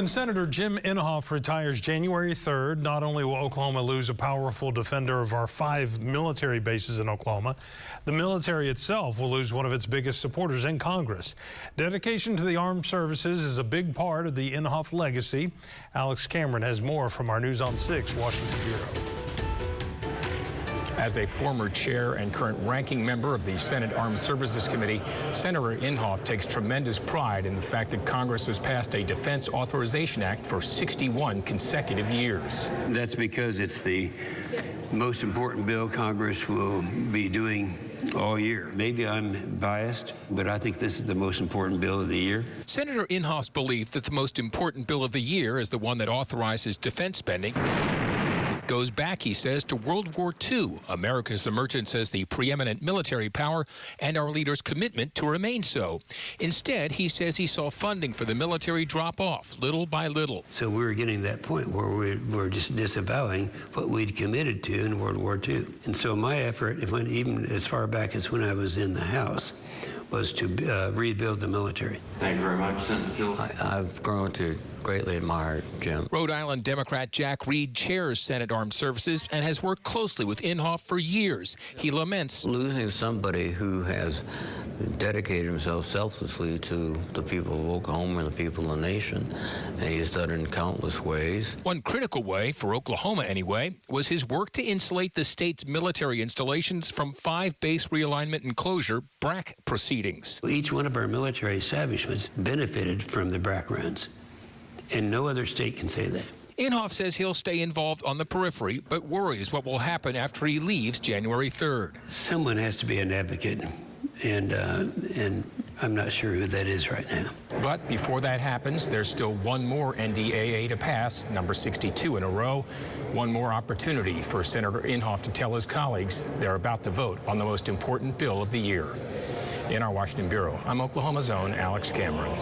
When Senator Jim Inhofe retires January 3rd, not only will Oklahoma lose a powerful defender of our 5 military bases in Oklahoma, the military itself will lose one of its biggest supporters in Congress. Dedication to the armed services is a big part of the Inhofe legacy. Alex Cameron has more from our News on 6 Washington Bureau. As a former chair and current ranking member of the Senate Armed Services Committee, Senator Inhofe takes tremendous pride in the fact that Congress has passed a Defense Authorization Act for 61 consecutive years. That's because it's the most important bill Congress will be doing all year. Maybe I'm biased, but I think this is the most important bill of the year. Senator Inhofe's belief that the most important bill of the year is the one that authorizes defense spending goes back, he says, to World War II, America's emergence as the preeminent military power and our leaders' commitment to remain so. Instead, he says he saw funding for the military drop off little by little. So we were getting to that point where we're just disavowing what we'd committed to in World War II. And so my effort, even as far back as when I was in the House, was to rebuild the military. Thank you very much, Senator Jill. I've grown to greatly admire Jim. Rhode Island Democrat Jack Reed chairs Senate Armed Services and has worked closely with Inhofe for years. He laments losing somebody who has dedicated himself selflessly to the people of Oklahoma and the people of the nation, and he has done it in countless ways. One critical way, for Oklahoma anyway, was his work to insulate the state's military installations from 5 base realignment and closure BRAC proceedings. Each one of our military establishments benefited from the BRAC runs, and no other state can say that. Inhofe says he'll stay involved on the periphery, but worries what will happen after he leaves January 3rd. Someone has to be an advocate, and I'm not sure who that is right now. But before that happens, there's still one more NDAA to pass, number 62 in a row. One more opportunity for Senator Inhofe to tell his colleagues they're about to vote on the most important bill of the year. In our Washington Bureau, I'm Oklahoma's own Alex Cameron.